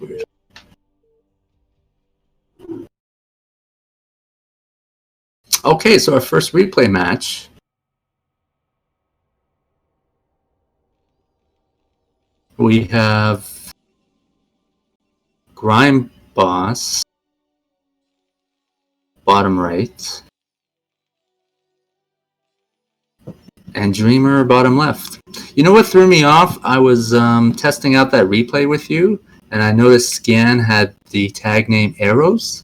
That's weird. Okay, so our first replay match. We have GrimeBoss, bottom right, and Dreamer, bottom left. You know what threw me off? I was testing out that replay with you, and I noticed Scan had the tag name Arrows.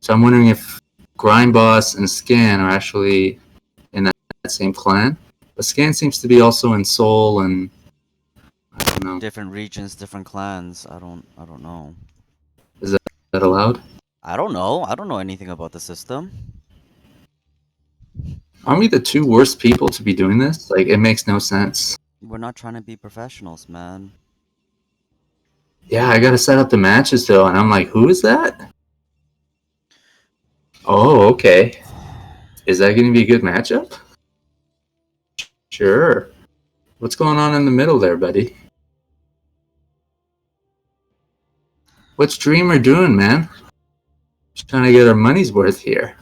So I'm wondering if GrimeBoss and Scan are actually in that same clan. But Scan seems to be also in Seoul and I don't know. Different regions, different clans. I don't know. Is that allowed? I don't know. I don't know anything about the system. Aren't we the two worst people to be doing this? Like, it makes no sense. We're not trying to be professionals, man. Yeah, I gotta set up the matches though, and I'm like, who is that? Oh, okay. Is that gonna be a good matchup? Sure. What's going on in the middle there, buddy? What's Dreamer doing, man? Just trying to get our money's worth here.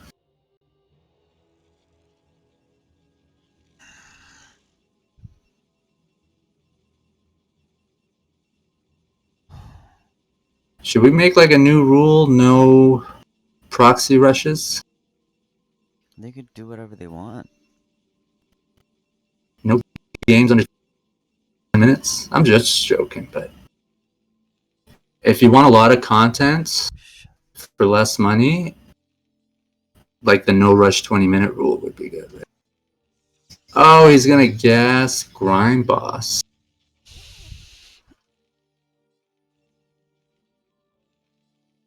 Should we make like a new rule? No proxy rushes? They could do whatever they want. No games under 10 minutes? I'm just joking, but if you want a lot of content for less money, like the no rush 20-minute rule would be good. Right? Oh, he's gonna gas GrimeBoss.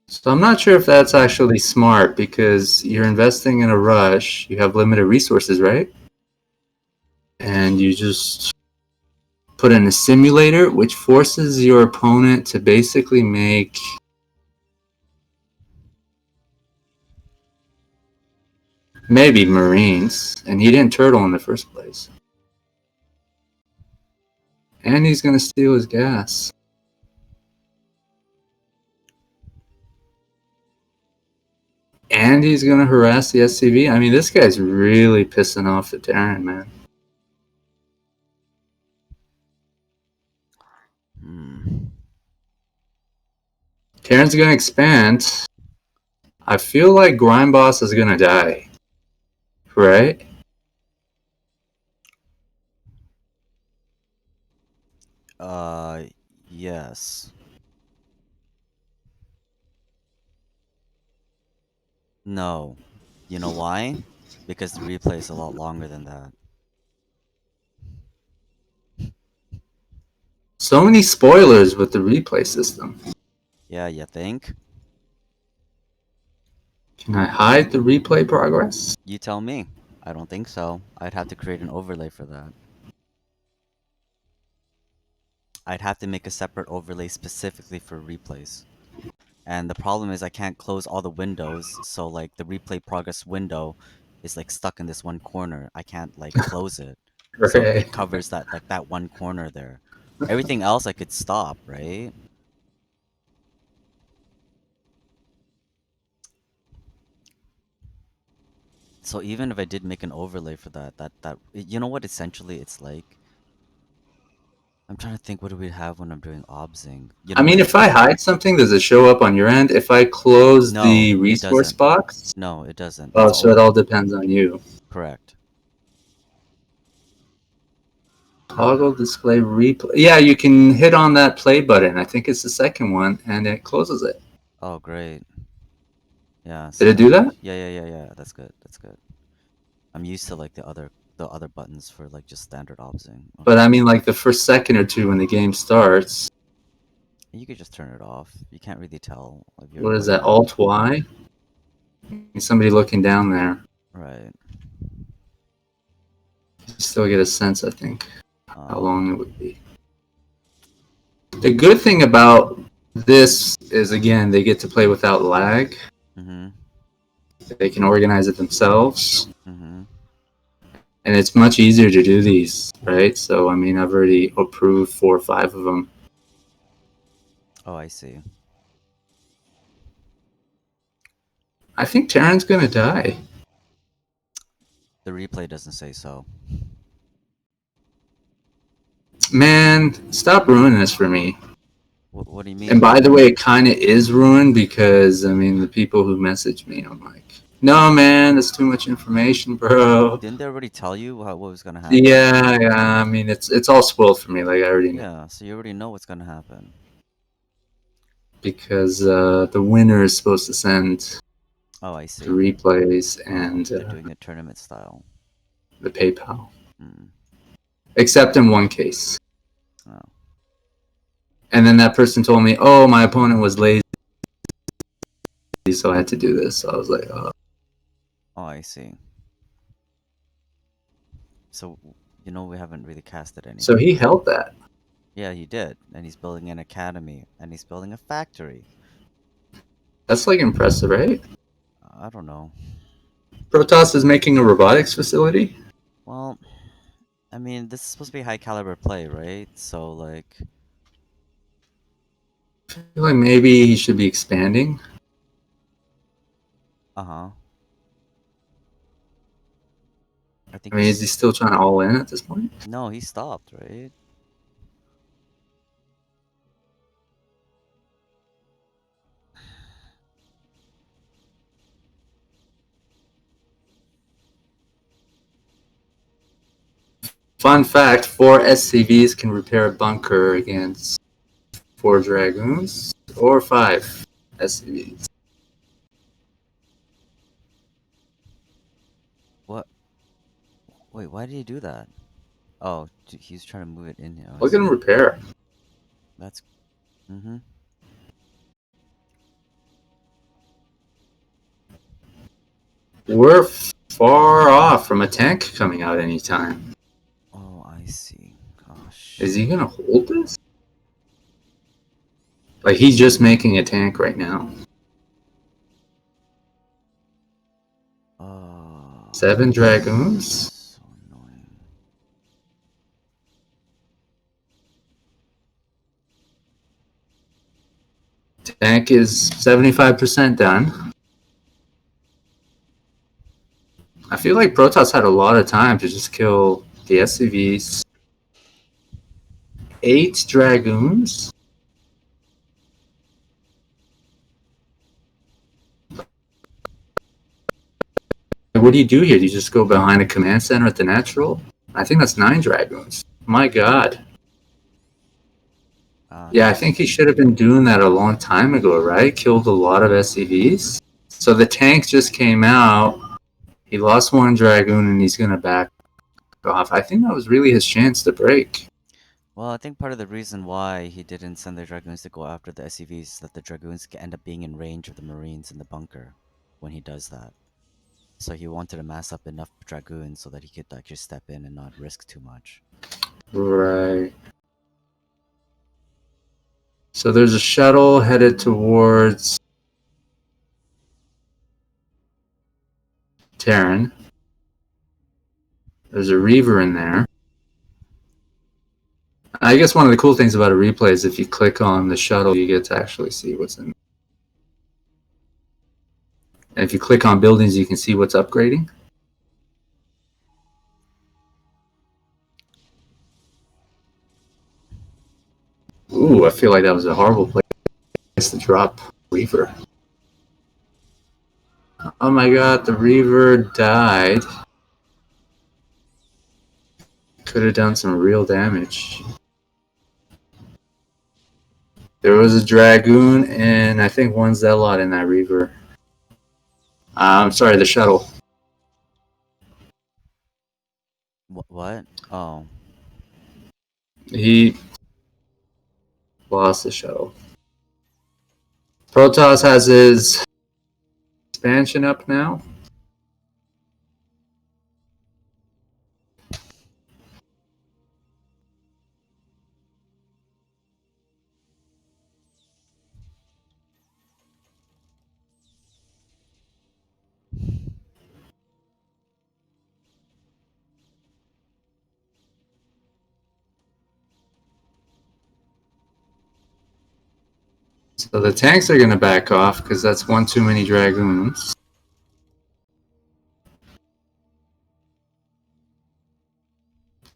So I'm not sure if that's actually smart because you're investing in a rush. You have limited resources, right? And you just put in a simulator, which forces your opponent to basically make maybe Marines, and he didn't turtle in the first place. And he's gonna steal his gas. And he's gonna harass the SCV. I mean, this guy's really pissing off the Terran, man. Terran's gonna expand. I feel like GrimeBoss is gonna die. Right? Yes. No. You know why? Because the replay is a lot longer than that. So many spoilers with the replay system. Yeah, you think? Can I hide the replay progress? You tell me. I don't think so. I'd have to create an overlay for that. I'd have to make a separate overlay specifically for replays. And the problem is I can't close all the windows, so like the replay progress window is like stuck in this one corner. I can't like close it. So Okay. it covers that one corner there. Everything else I could stop, right? So even if I did make an overlay for that you know what essentially it's like? I'm trying to think what do we have when I'm doing obsing. You I know mean, what? if I hide something, does it show up on your end? If I close No, the it resource doesn't. box? No, it doesn't. Oh, It's so all it all depends on you. correct. Toggle display replay. Yeah, you can hit on that play button. I think it's the second one, and it closes it. Oh, great. Yeah, Did see it do that? that? Yeah. That's good. That's good. I'm used to like the other buttons for like just standard obsing. But Okay. I mean, like the first second or two when the game starts. You could just turn it off. You can't really tell if you're What is what that? you're Alt Y? Somebody looking down there. right. You still get a sense, I think, how Um, long it would be. The good thing about this is, again, they get to play without lag. mhm. They can organize it themselves. Mhm. And it's much easier to do these, right? So, I mean, I've already approved 4 or 5 of them. Oh, I see. I think Taryn's gonna die. The replay doesn't say so. Man, stop ruining this for me. What do you And mean? by the way, it kind of is ruined because, I mean, the people who message me, I'm like, no, man, that's too much information, bro. Didn't they already tell you what was gonna happen? Yeah, yeah. I mean, it's all spoiled for me. Like I already know Yeah, so you already know what's gonna happen. because the winner is supposed to send Oh, I the see. replays Oh, and they're doing it tournament style. the PayPal, Mm. except in one case. Oh, And then that person told me, "Oh, my opponent was lazy, so I had to do this." So I was like, "Oh." oh, I see. So, we haven't really casted So he anything. held that. Yeah, he did. And he's building an academy. And he's building a factory. That's like impressive, right? I don't know. Protoss is making a robotics facility. Well, I mean, this is supposed to be high caliber play, right? So, like, I feel like maybe he should be expanding. uh-huh. I think I mean, is he still trying to all in at this point? no, he stopped, right? Fun fact: 4 SCVs can repair a bunker against 4 Dragoons or 5 SCVs. What? Wait, why did he do that? Oh, he's trying to move it in here. Oh, I Look at him see. repair. That's, mm-hmm. We're far off from a tank coming out anytime. Oh, I see. Gosh. Is he gonna hold this? Like he's just making a tank right now. Oh, 7 Dragoons. so annoying. Tank is 75% done. I feel like Protoss had a lot of time to just kill the SCVs. 8 Dragoons. What do you do here? Do you just go behind a command center at the natural? I think that's 9 Dragoons. My god. Yeah, I think he Interesting. should have been doing that a long time ago, right? Killed a lot of SCVs. So the tank just came out. He lost 1 Dragoon and he's gonna back off. I think that was really his chance to break. Well, I think part of the reason why he didn't send the Dragoons to go after the SCVs is that the Dragoons can end up being in range of the Marines in the bunker when he does that. So he wanted to mass up enough Dragoons so that he could actually step in and not risk too much. Right. So there's a shuttle headed towards Terran. There's a Reaver in there. I guess one of the cool things about a replay is if you click on the shuttle, you get to actually see what's in. And if you click on buildings, you can see what's upgrading. Ooh, I feel like that was a horrible place to drop Reaver. Oh my god, the Reaver died. Could have done some real damage. There was a Dragoon and I think 1 Zealot in that Reaver. I'm sorry, the shuttle. What? Oh, He lost the shuttle. Protoss has his expansion up now. So the tanks are going to back off because that's one too many dragoons.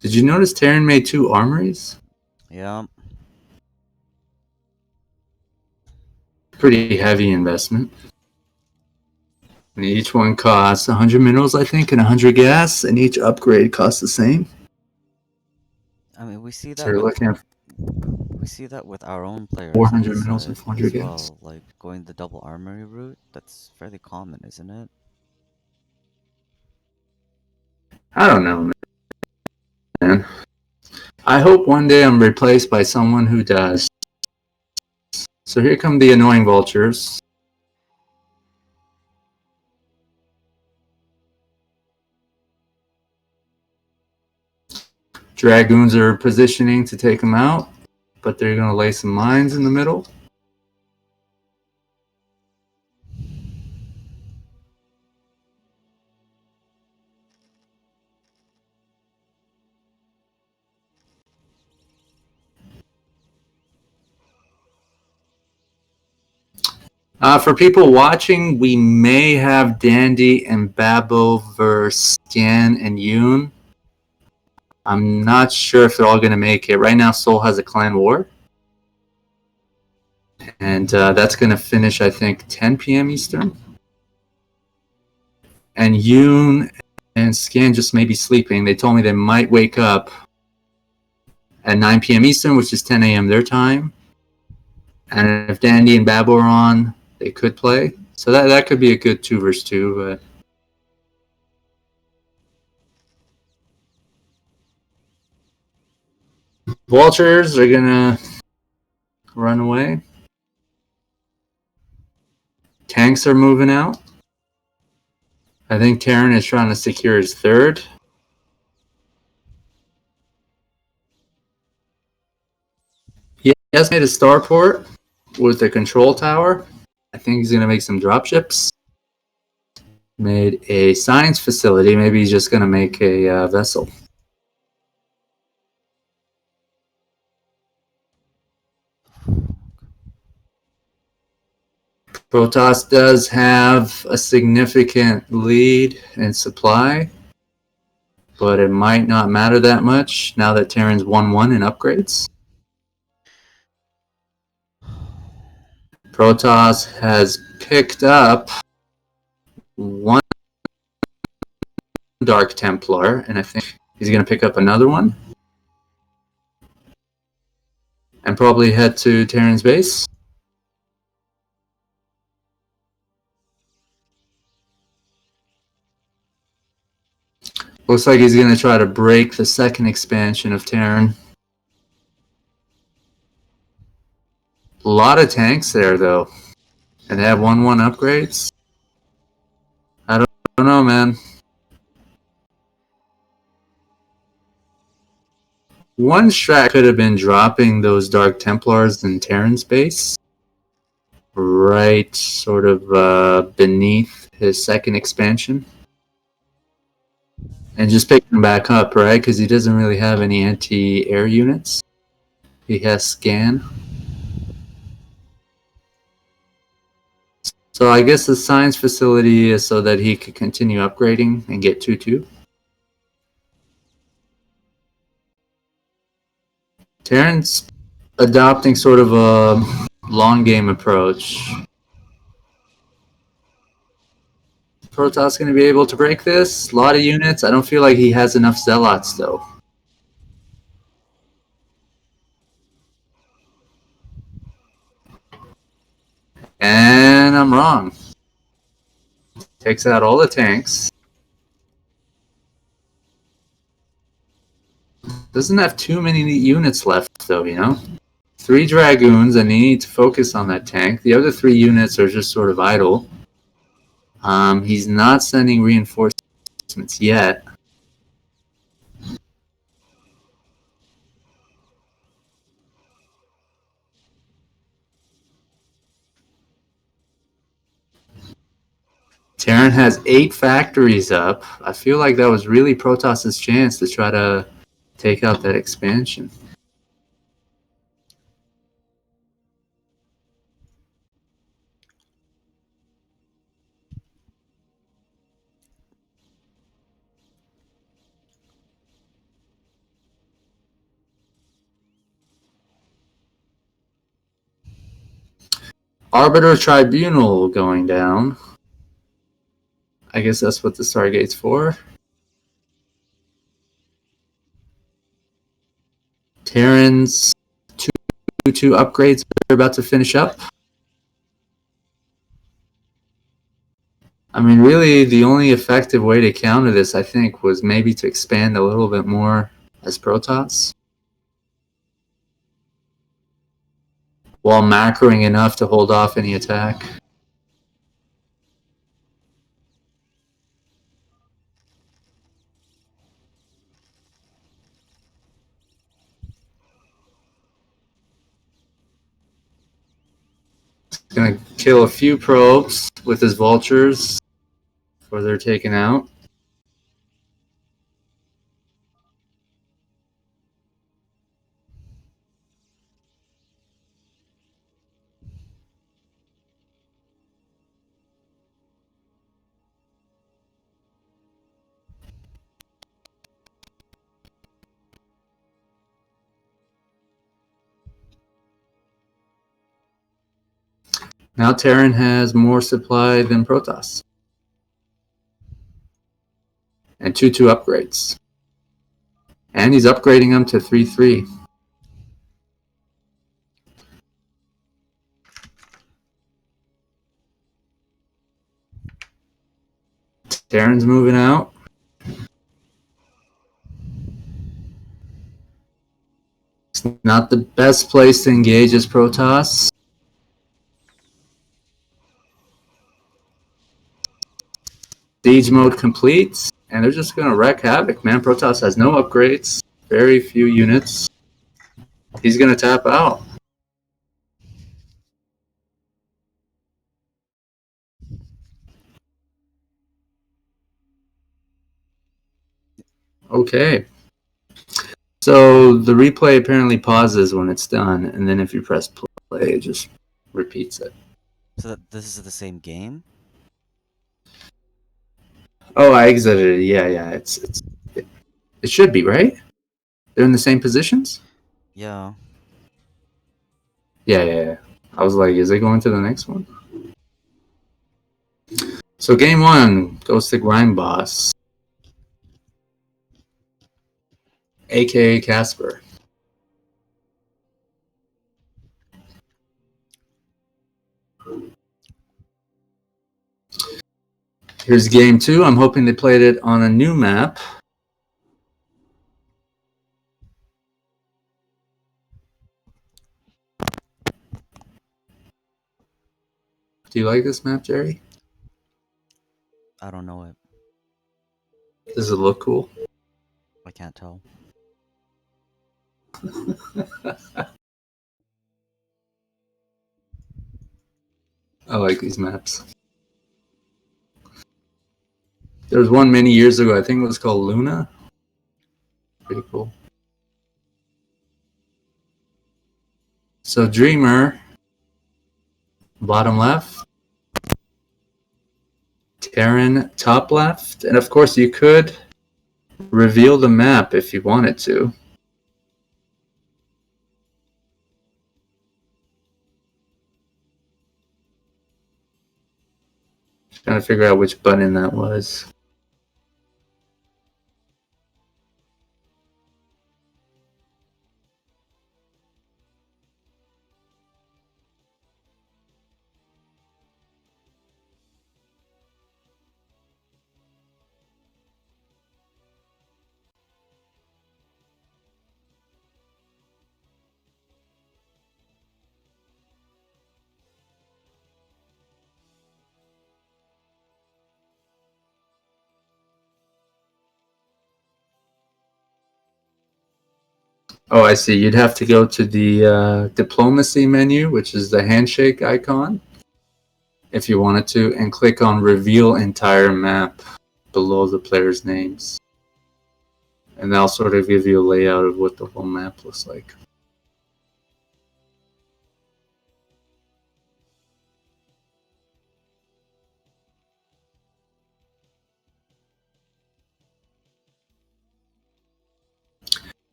Did you notice Terran made 2 armories? Yeah. Pretty heavy investment. And each one costs 100 minerals, I think, and 100 gas, and each upgrade costs the same. I mean, So you're looking at we see that with our own players 400 on minerals and side 400 as gas. well. Like going the double armory route, that's fairly common, isn't it? I don't know, man. I hope one day I'm replaced by someone who does. So here come the annoying vultures. Dragoons are positioning to take them out, but they're going to lay some mines in the middle. For people watching, we may have Dandy and Babbo versus Scan and Yoon. I'm not sure if they're all going to make it. Right now, Seoul has a clan war. And that's going to finish, I think, 10 p.m. Eastern. And Yoon and Scan just may be sleeping. They told me they might wake up at 9 p.m. Eastern, which is 10 a.m. their time. And if Dandy and Babbo are on, they could play. So that could be a good 2 versus 2. But Vultures are going to run away. Tanks are moving out. I think Terran is trying to secure his 3rd. He has made a starport with a control tower. I think he's going to make some dropships. Made a science facility. Maybe he's just going to make a vessel. Protoss does have a significant lead in supply, but it might not matter that much now that Terran's 1-1 in upgrades. Protoss has picked up 1 Dark Templar, and I think he's going to pick up another one. And probably head to Terran's base. Looks like he's going to try to break the 2nd expansion of Terran. A lot of tanks there, though. And they have 1-1 upgrades. I don't know, man. One strat could have been dropping those Dark Templars in Terran's base. Right sort of beneath his 2nd expansion. And just pick them back up, right? Because he doesn't really have any anti-air units. He has scan. So I guess the science facility is so that he could continue upgrading and get 2-2. Terran's adopting sort of a long game approach. Protoss going to be able to break this. A lot of units. I don't feel like he has enough zealots, though. And I'm wrong. Takes out all the tanks. Doesn't have too many units left, though, you know? 3 Dragoons, and you need to focus on that tank. The other 3 units are just sort of idle. He's not sending reinforcements yet. Terran has 8 factories up. I feel like that was really Protoss's chance to try to take out that expansion. Arbiter Tribunal going down. I guess that's what the Stargate's for. Terran's 2 upgrades are about to finish up. I mean, really, the only effective way to counter this, I think, was maybe to expand a little bit more as Protoss, while macroing enough to hold off any attack. He's going to kill a few probes with his vultures before they're taken out. Now Terran has more supply than Protoss. And 2/2 upgrades. And he's upgrading them to 3/3. Terran's moving out. It's not the best place to engage as Protoss. Siege mode complete, and they're just going to wreak havoc, man. Protoss has no upgrades, very few units. He's going to tap out. Okay. So the replay apparently pauses when it's done, and then if you press play, it just repeats it. So this is the same game? Oh, I exited it. Yeah. It should be, right? They're in the same positions? Yeah. Yeah. I was like, is it going to the next one? So game 1 goes to GrimeBoss, aka Casper. Here's game 2. I'm hoping they played it on a new map. Do you like this map, Jerry? I don't know it. Does it look cool? I can't tell. I like these maps. There was one many years ago, I think it was called Luna. Pretty cool. So Dreamer, bottom left. Terran, top left. And of course you could reveal the map if you wanted to. Trying to figure out which button that was. Oh, I see. You'd have to go to the diplomacy menu, which is the handshake icon, if you wanted to, and click on reveal entire map below the players' names. And that'll sort of give you a layout of what the whole map looks like.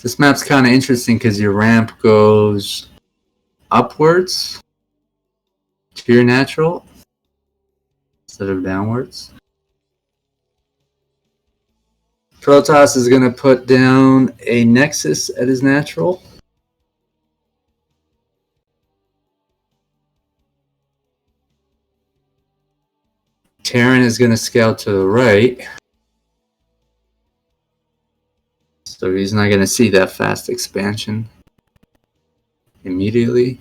This map's kind of interesting because your ramp goes upwards to your natural instead of downwards. Protoss is going to put down a Nexus at his natural. Terran is going to scout to the right. So he's not going to see that fast expansion immediately.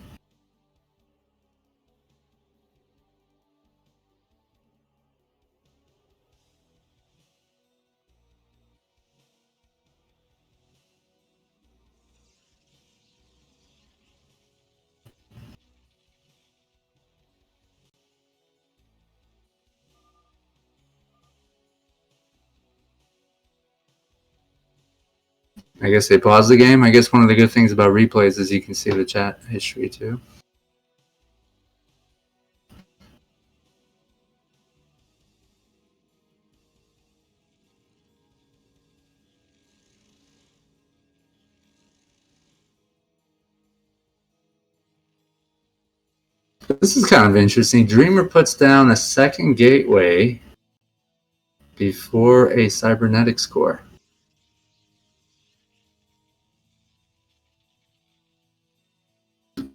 I guess they paused the game. I guess one of the good things about replays is you can see the chat history too. This is kind of interesting. Dreamer puts down a second gateway before a cybernetics core.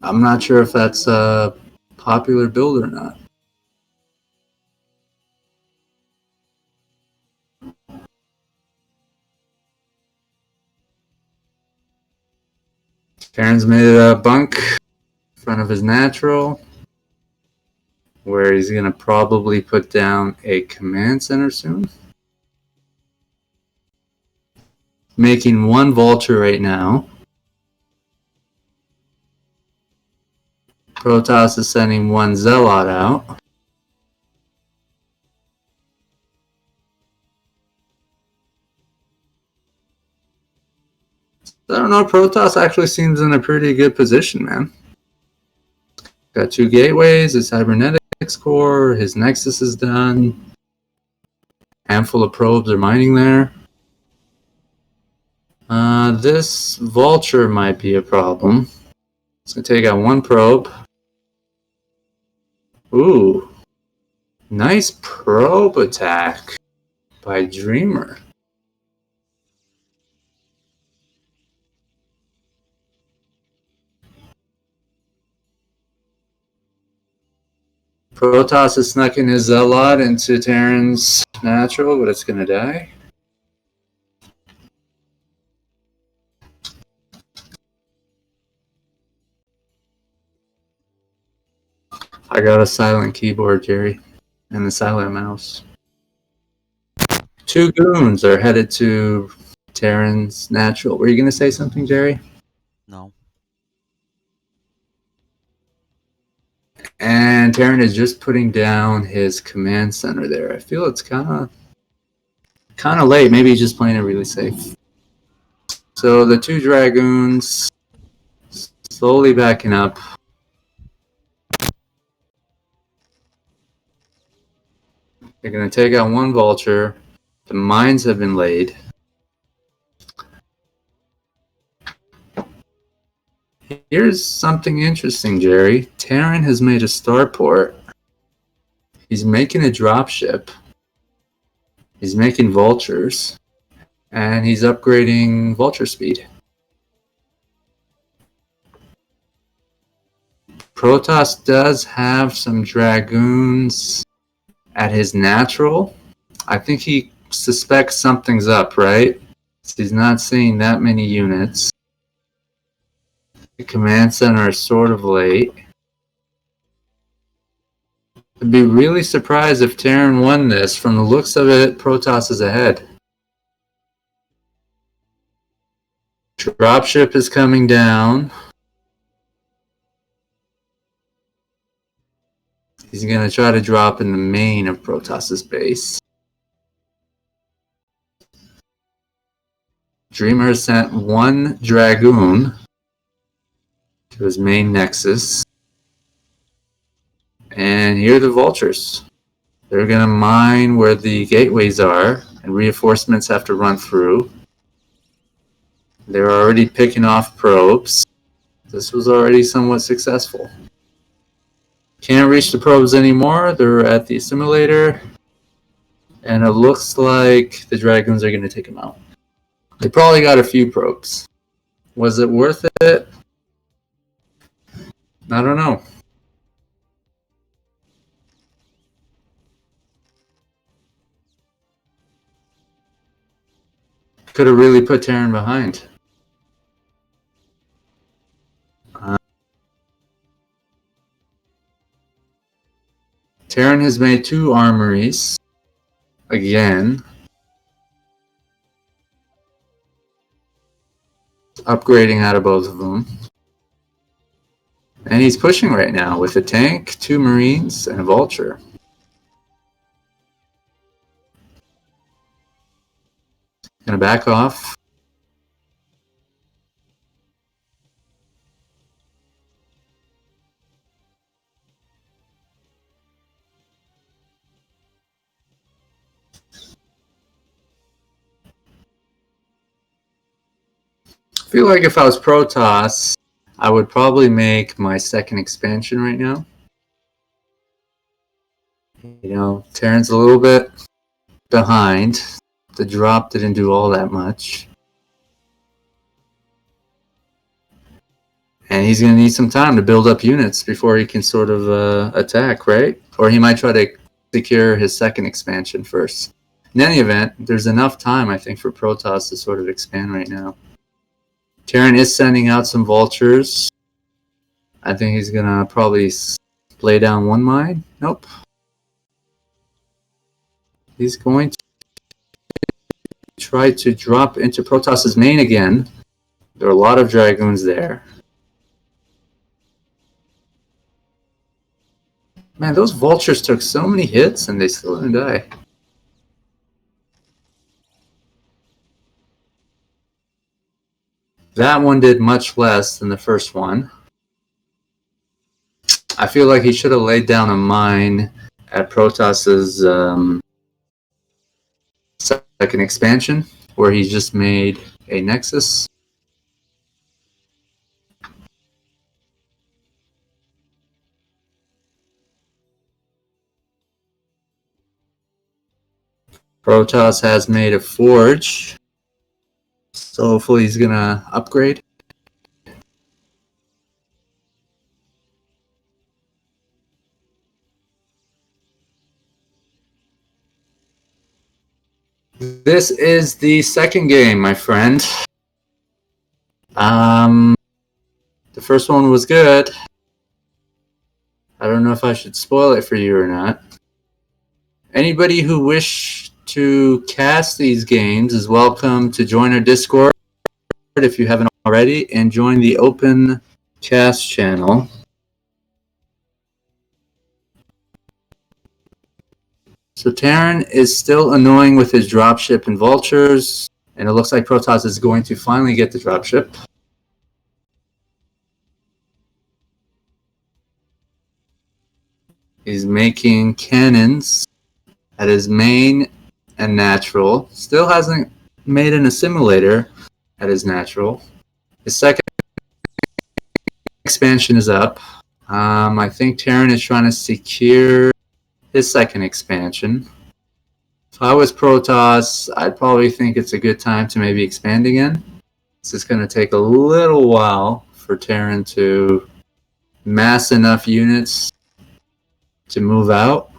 I'm not sure if that's a popular build or not. Terran's made a bunk in front of his natural, where he's going to probably put down a command center soon. Making one vulture right now. Protoss is sending one zealot out. I don't know, Protoss actually seems in a pretty good position, man. Got two gateways, a cybernetics core, his nexus is done. Handful of probes are mining there. This vulture might be a problem. It's gonna take out one probe. Ooh, nice probe attack by Dreamer. Protoss has snuck in his Zealot into Terran's natural, but it's gonna die. I got a silent keyboard, Jerry, and a silent mouse. Two goons are headed to Terran's natural. Were you gonna say something, Jerry? No. And Terran is just putting down his command center there. I feel it's kind of late. Maybe he's just playing it really safe. So the two Dragoons slowly backing up. They're going to take out one vulture. The mines have been laid. Here's something interesting, Jerry. Terran has made a starport. He's making a dropship. He's making vultures. And he's upgrading vulture speed. Protoss does have some Dragoons at his natural. I think he suspects something's up, right? He's not seeing that many units. The command center is sort of late. I'd be really surprised if Terran won this. From the looks of it, Protoss is ahead. Dropship is coming down. He's going to try to drop in the main of Protoss's base. Dreamer sent one Dragoon to his main nexus. And here are the vultures. They're going to mine where the gateways are, and reinforcements have to run through. They're already picking off probes. This was already somewhat successful. Can't reach the probes anymore. They're at the simulator. And it looks like the Dragons are going to take them out. They probably got a few probes. Was it worth it? I don't know. Could have really put Terran behind. Terran has made 2 armories. Again. Upgrading out of both of them. And he's pushing right now with a tank, 2 Marines, and a Vulture. Gonna back off. I feel like if I was Protoss, I would probably make my second expansion right now. You know, Terran's a little bit behind. The drop didn't do all that much. And he's going to need some time to build up units before he can sort of attack, right? Or he might try to secure his second expansion first. In any event, there's enough time, I think, for Protoss to sort of expand right now. Terran is sending out some Vultures. I think he's going to probably lay down 1 mine. Nope. He's going to try to drop into Protoss's main again. There are a lot of Dragoons there. Man, those Vultures took so many hits and they still didn't die. That one did much less than the first one. I feel like he should have laid down a mine at Protoss's second expansion, where he just made a Nexus. Protoss has made a Forge, so hopefully he's gonna upgrade. This is the second game, my friend. The first one was good. I don't know if I should spoil it for you or not. Anybody who wishes to cast these games is welcome to join our Discord if you haven't already, and join the open cast channel. So Terran is still annoying with his dropship and Vultures, and it looks like Protoss is going to finally get the dropship. He's making cannons at his main and natural. Still hasn't made an assimilator at his natural. His second expansion is up. I think Terran is trying to secure his second expansion. If I was Protoss, I'd probably think it's a good time to maybe expand again. It's just going to take a little while for Terran to mass enough units to move out.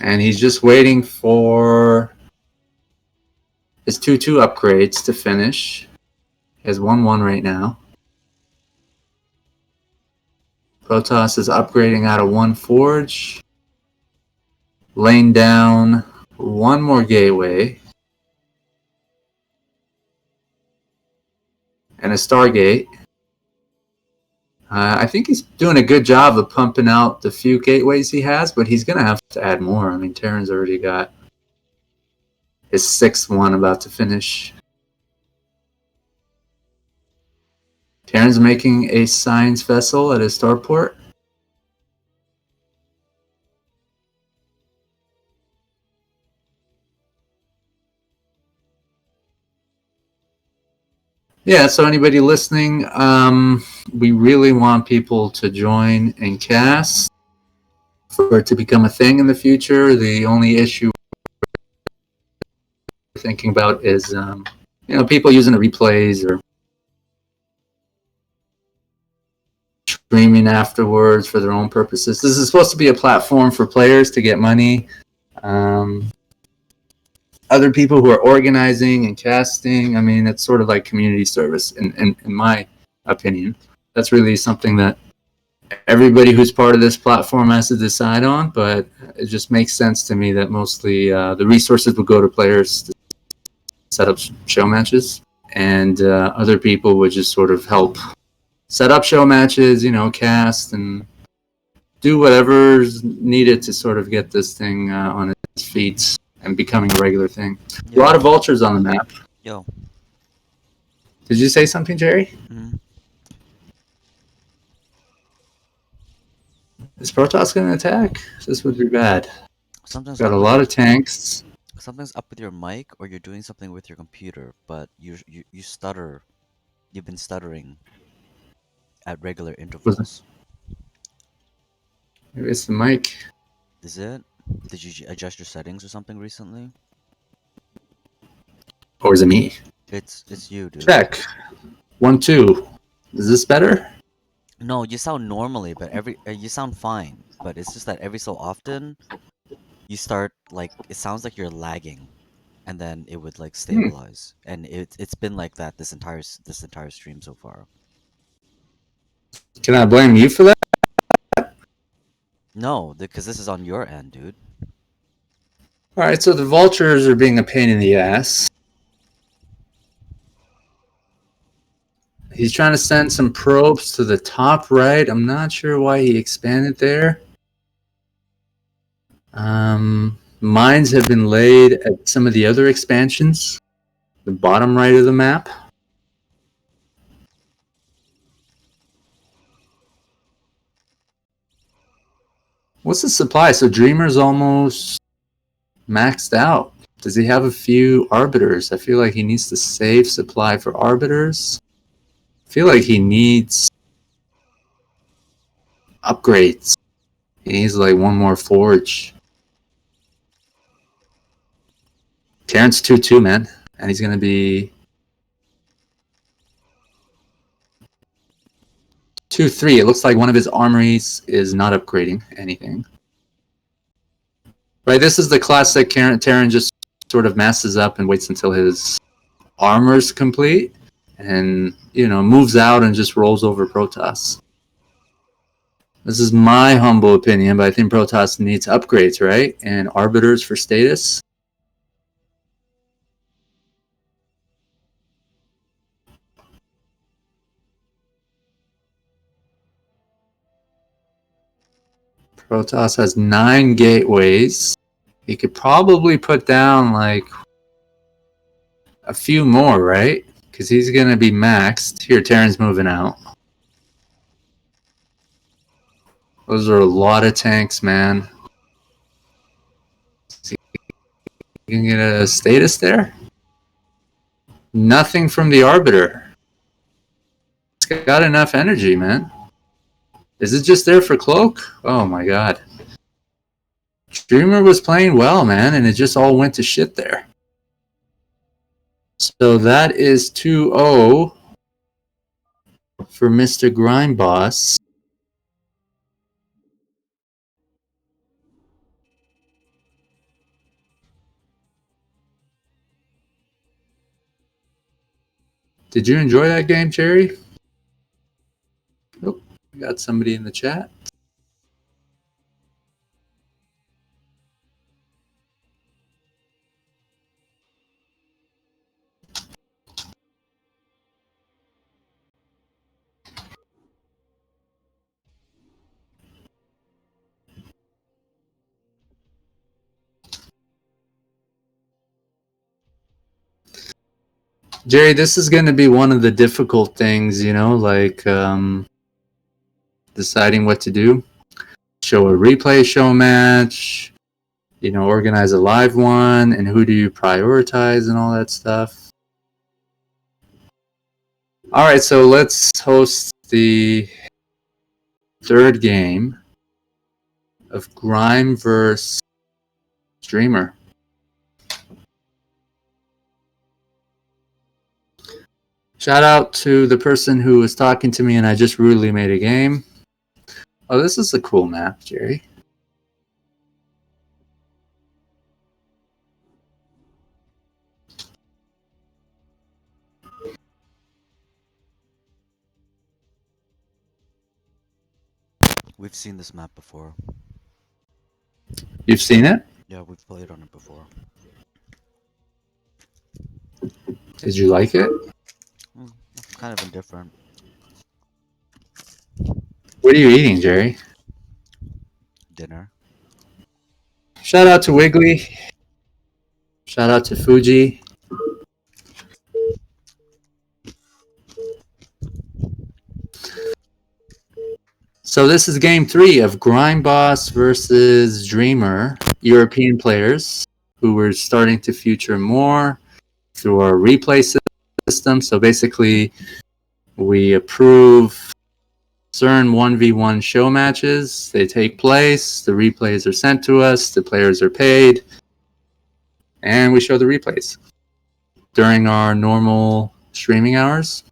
And he's just waiting for his 2-2 upgrades to finish. He has 1-1 right now. Protoss is upgrading out of 1 Forge. Laying down 1 more gateway. And a Stargate. I think he's doing a good job of pumping out the few gateways he has, but he's going to have to add more. I mean, Terran's already got his 6th one about to finish. Terran's making a science vessel at his starport. yeah, so anybody listening, we really want people to join and cast for it to become a thing in the future. The only issue we're thinking about is, people using the replays or streaming afterwards for their own purposes. This is supposed to be a platform for players to get money. Um, Other people who are organizing and casting, I mean, it's sort of like community service, in my opinion. That's really something that everybody who's part of this platform has to decide on, but it just makes sense to me that mostly the resources would go to players to set up show matches, and other people would just sort of help set up show matches, cast and do whatever's needed to sort of get this thing on its feet and becoming a regular thing. A lot of vultures on the map. Yo. Did you say something, Jerry? Mm-hmm. Is Protoss going to attack? This would be bad. Something's Got up a with lot your, of tanks. something's up with your mic, or you're doing something with your computer, but you stutter. You've been stuttering at regular intervals. Maybe it's the mic. Is it? Did you adjust your settings or something recently? Or is it me? It's you, dude. Check. 1, 2. Is this better? No, you sound normally, but you sound fine. But it's just that every so often you start like it sounds like you're lagging, and then it would like Hmm. stabilize, and it's been like that this entire stream so far. Can I blame you for that? No, because this is on your end, dude. Alright, so the vultures are being a pain in the ass. He's trying to send some probes to the top right. I'm not sure why he expanded there. Mines have been laid at some of the other expansions. The bottom right of the map. What's the supply? So Dreamer's almost maxed out. Does he have a few arbiters? I feel like he needs to save supply for arbiters. I feel like he needs upgrades. He needs like one more forge. Terrence 2-2, man. And he's going to be 2-3. It looks like one of his armories is not upgrading anything. Right, this is the classic Terran just sort of masses up and waits until his armor's complete and, moves out and just rolls over Protoss. This is my humble opinion, but I think Protoss needs upgrades, right? And arbiters for status. Protoss has 9 gateways. He could probably put down like a few more, right? Because he's going to be maxed. Here, Terran's moving out. Those are a lot of tanks, man. You can get a status there? Nothing from the Arbiter. It's got enough energy, man. Is it just there for Cloak? Oh my god. Dreamer was playing well, man, and it just all went to shit there. So that is 2-0 for Mr. GrimeBoss. Did you enjoy that game, Jerry? Oh, we got somebody in the chat. Jerry, this is going to be one of the difficult things, like deciding what to do. Show a replay show match, organize a live one, and who do you prioritize and all that stuff. All right, so let's host the third game of Grime vs. Dreamer. Shout out to the person who was talking to me and I just rudely made a game. Oh, this is a cool map, Jerry. We've seen this map before. You've seen it? Yeah, we've played on it before. Did you like it? Kind of indifferent. What are you eating, Jerry? Dinner. Shout out to Wiggly. Shout out to Fuji. So this is game 3 of GrimeBoss versus Dreamer, European players who we're starting to feature more through our replay system. So basically, we approve certain 1v1 show matches. They take place. The replays are sent to us. The players are paid. And we show the replays during our normal streaming hours.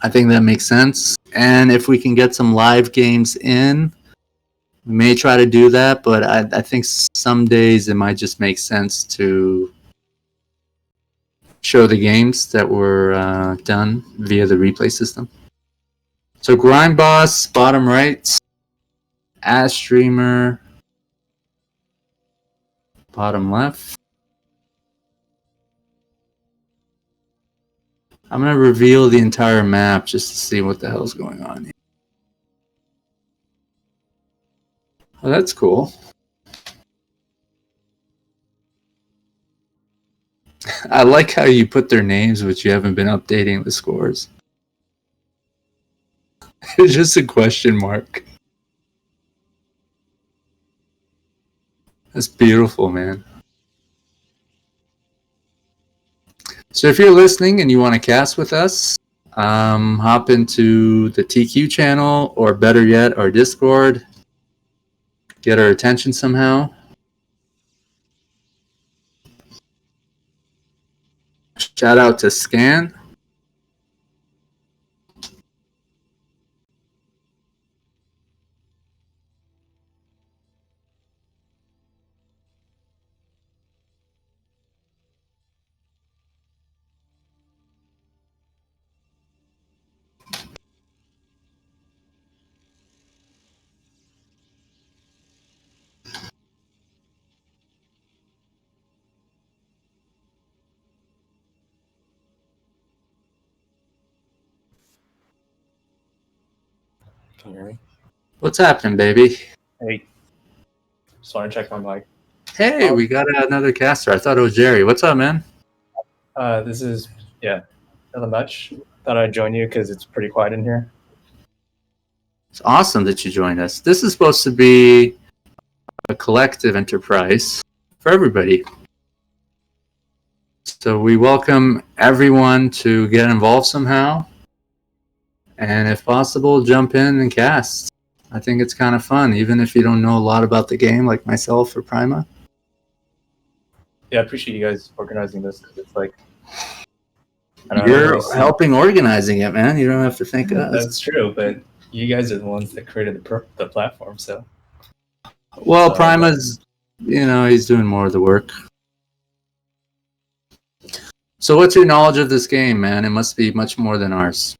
I think that makes sense. And if we can get some live games in, we may try to do that. But I think some days it might just make sense to show the games that were done via the replay system. So GrimeBoss, bottom right. Ash Streamer, bottom left. I'm going to reveal the entire map just to see what the hell's going on here. Oh, that's cool. I like how you put their names, but you haven't been updating the scores. It's just a question mark. That's beautiful, man. So if you're listening and you want to cast with us, hop into the TQ channel, or better yet, our Discord. Get our attention somehow. Shout out to Scan. Can you hear me? What's happening, baby? Hey, just want to check my mic. Hey, we got another caster. I thought it was Jerry. What's up, man? This is, nothing much. Thought I'd join you because it's pretty quiet in here. It's awesome that you joined us. This is supposed to be a collective enterprise for everybody. So we welcome everyone to get involved somehow. And if possible, jump in and cast. I think it's kind of fun, even if you don't know a lot about the game, like myself or Prima. Yeah, I appreciate you guys organizing this because it's like, I don't You're really helping organizing it, man. You don't have to thank us. That's true, but you guys are the ones that created the platform, so. Well, Prima's, he's doing more of the work. So what's your knowledge of this game, man? It must be much more than ours.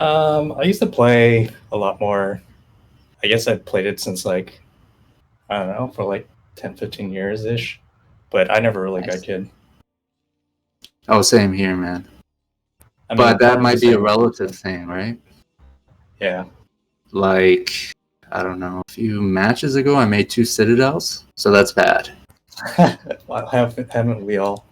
I used to play a lot more. I guess I've played it since I don't know, for 10, 15 years-ish. But I never really got good. Oh, same here, man. But that might be a relative thing, right? Yeah. I don't know, a few matches ago, I made 2 Citadels, so that's bad. Haven't we all?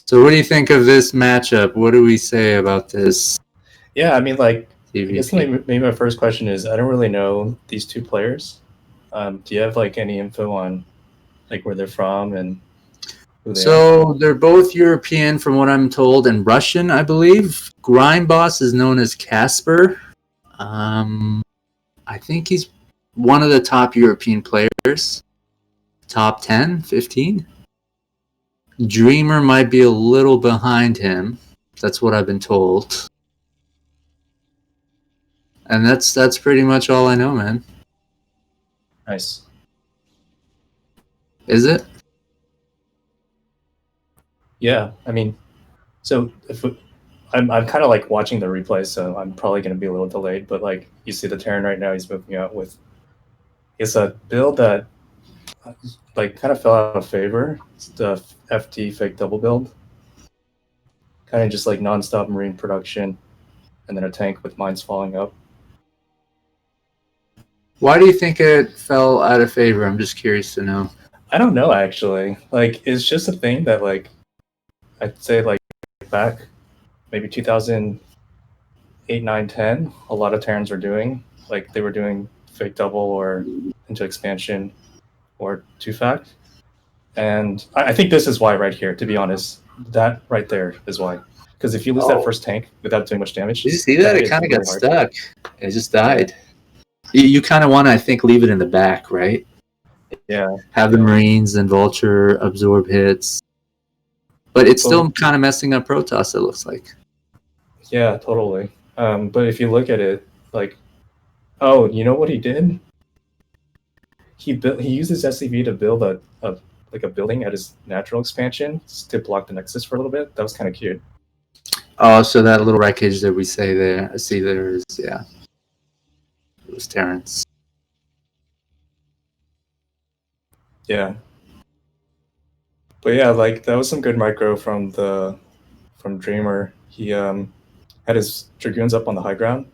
So what do you think of this matchup? What do we say about this? Yeah, I mean, I guess maybe my first question is, I don't really know these 2 players. Do you have any info on where they're from? And who they are? So they're both European, from what I'm told, and Russian, I believe. GrimeBoss is known as Casper. I think he's one of the top European players. Top 10, 15. Dreamer might be a little behind him. That's what I've been told. And that's pretty much all I know, man. Nice. Is it? Yeah, I mean, so I'm kind of like watching the replay, so I'm probably going to be a little delayed. But like you see the Terran right now, he's moving out with. It's a build that like kind of fell out of favor. It's the FT fake double build, kind of just like nonstop marine production, and then a tank with mines falling up. Why do you think it fell out of favor? I'm just curious to know. I don't know actually. Like it's just a thing that like I'd say like back maybe 2008, 9, 10, a lot of Terrans were doing. Like they were doing fake double or into expansion or two fact. And I think this is why right here, to be honest. That right there is why. Because if you lose that first tank without doing much damage, Did you see that? It kind of got stuck. It just died. You kind of want to, I think, leave it in the back, right? Yeah. Have the Marines and Vulture absorb hits. But it's still kind of messing up Protoss, it looks like. Yeah, totally. But if you look at it, like, oh, you know what he did? He used his SCV to build a building at his natural expansion to block the Nexus for a little bit. That was kind of cute. Oh, so that little wreckage that we see there is, yeah. It was Terrence. Yeah. But yeah, like that was some good micro from Dreamer. He had his Dragoons up on the high ground,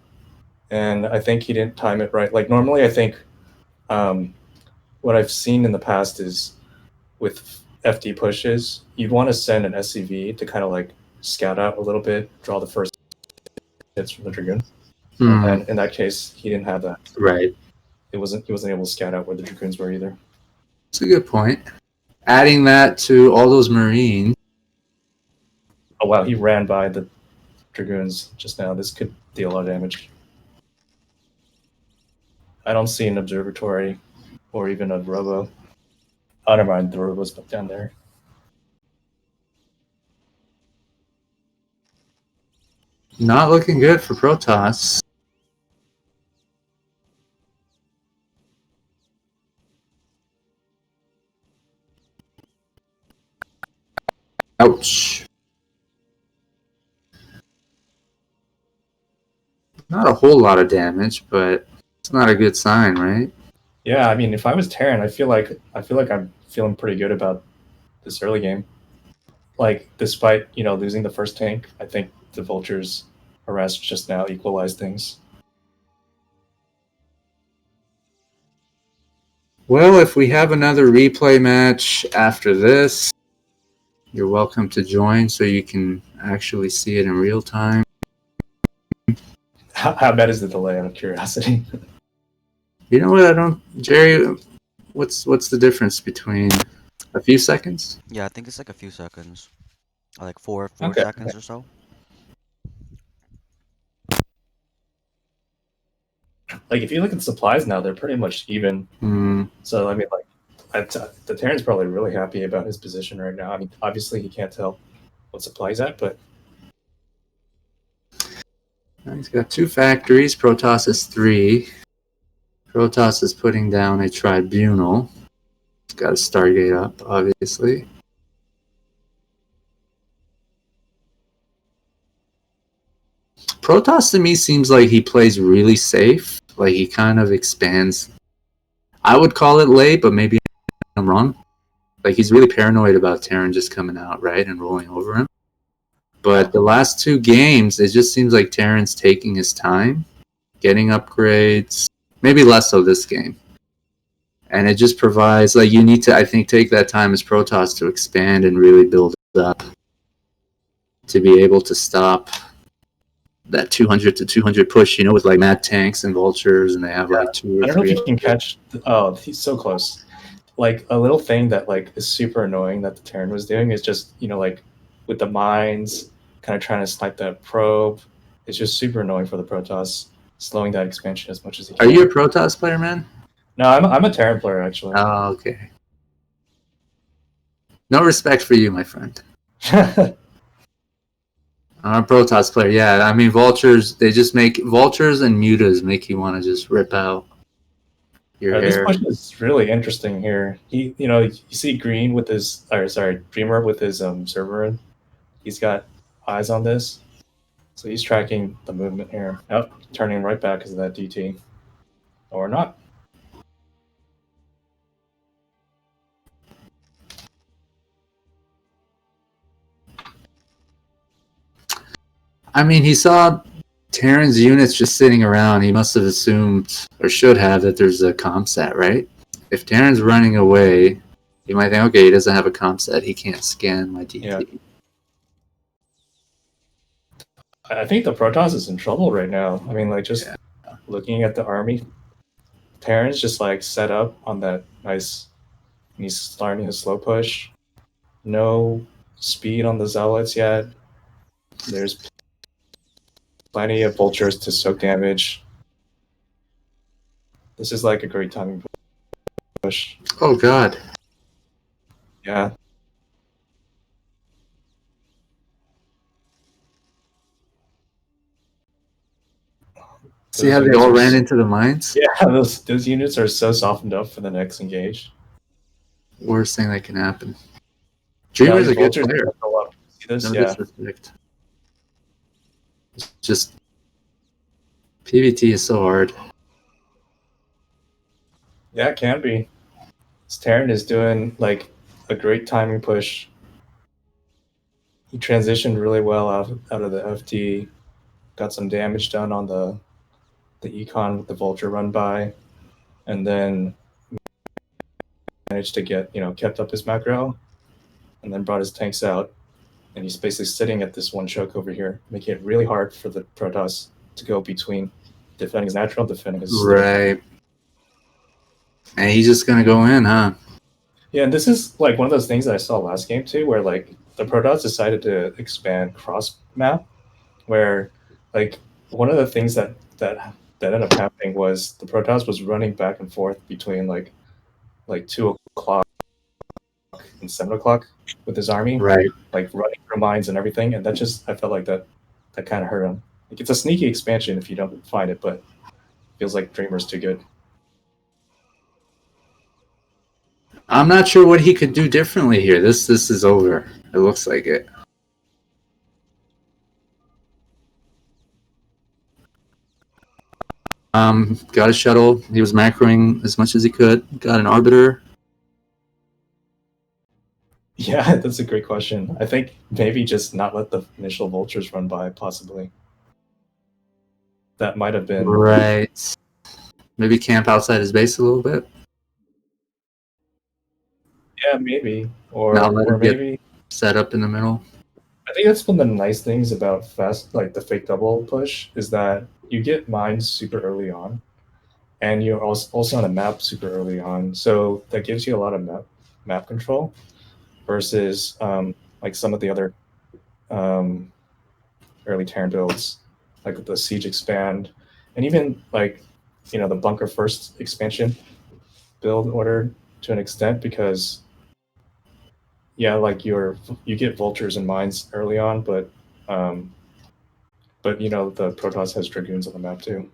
and I think he didn't time it right. Like normally, I think what I've seen in the past is with FD pushes, you'd want to send an SCV to kind of like scout out a little bit, draw the first hits from the Dragoon. And in that case, he didn't have that. Right. He wasn't able to scout out where the Dragoons were either. That's a good point. Adding that to all those Marines. Oh wow, he ran by the Dragoons just now. This could deal a lot of damage. I don't see an observatory or even a robo. Oh, never mind, the robo's down there. Not looking good for Protoss. Ouch. Not a whole lot of damage, but it's not a good sign, right? Yeah, I mean, if I was Terran, I feel like I'm feeling pretty good about this early game. Like, despite losing the first tank, I think the Vultures arrest just now equalized things. Well, if we have another replay match after this, you're welcome to join so you can actually see it in real time. How bad is the delay, out of curiosity? You know what? Jerry, what's the difference between a few seconds? Yeah, I think it's like a few seconds. Like four Okay. seconds or so. Like, if you look at supplies now, they're pretty much even. So, I mean, like, the Terran's probably really happy about his position right now. I mean, obviously he can't tell what supply's at, but... He's got 2 factories. Protoss is 3. Protoss is putting down a tribunal. He's got a Stargate up, obviously. Protoss to me seems like he plays really safe. Like he kind of expands. I would call it late, but maybe I'm wrong. Like he's really paranoid about Terran just coming out, right, and rolling over him. But the last 2 games, it just seems like Terran's taking his time, getting upgrades. Maybe less so this game. And it just provides, like, you need to, I think, take that time as Protoss to expand and really build up to be able to stop that 200 to 200 push, with like mad tanks and vultures, and they have like 2 or 3. I don't know if you can catch... Oh, he's so close. like a little thing that like is super annoying that the Terran was doing is just like with the mines, kind of trying to snipe that probe. It's just super annoying for the Protoss, slowing that expansion as much as he Are can. you a Protoss player, man? No, I'm a Terran player actually. Oh, okay. No respect for you, my friend. I'm a Protoss player. Yeah, I mean vultures. They just make vultures and mutas make you want to just rip out your This hair. push is really interesting here. You see Green with his, or sorry, Dreamer with his server. He's got eyes on this, so he's tracking the movement here. Oh, turning right back because of that DT, or not. I mean, he saw Terran's units just sitting around. He must have assumed, or should have, that there's a comp set, right? If Terran's running away, you might think, okay, he doesn't have a comp set. He can't scan my DT. Yeah. I think the Protoss is in trouble right now. I mean, like just looking at the army, Terran's just like set up on that nice, and he's starting his slow push. No speed on the Zealots yet. There's plenty of vultures to soak damage. This is like a great timing push. Oh, God. Yeah. See how they all ran into the mines? Yeah, those units are so softened up for the next engage. Worst thing that can happen. Dreamer's a good player. See this? No Yeah. disrespect. It's just PvT is so hard. Yeah, it can be. Terran is doing like a great timing push. He transitioned really well out of the FT, got some damage done on the econ with the vulture run by, and then managed to get kept up his macro, and then brought his tanks out, and he's basically sitting at this one choke over here, making it really hard for the Protoss to go between defending his natural, defending his right. And he's just gonna go in, huh? Yeah, and this is like one of those things that I saw last game too, where like the Protoss decided to expand cross map, where like one of the things that ended up happening was the Protoss was running back and forth between like 2 o'clock and 7 o'clock with his army, right? Like running through mines and everything, and that just I felt like that kind of hurt him. Like it's a sneaky expansion if you don't find it, but feels like Dreamer's too good. I'm not sure what he could do differently here. This is over. It looks like it. Got a shuttle. He was macroing as much as he could. Got an arbiter. Yeah, that's a great question. I think maybe just not let the initial vultures run by, possibly. That might have been right. Maybe camp outside his base a little bit. Yeah, maybe, or maybe set up in the middle. I think that's one of the nice things about like the fake double push is that you get mines super early on, and you're also on a map super early on, so that gives you a lot of map control versus like some of the other early Terran builds, like the siege expand, and even like the bunker first expansion build order to an extent, because like you get vultures and mines early on, but the Protoss has dragoons on the map too.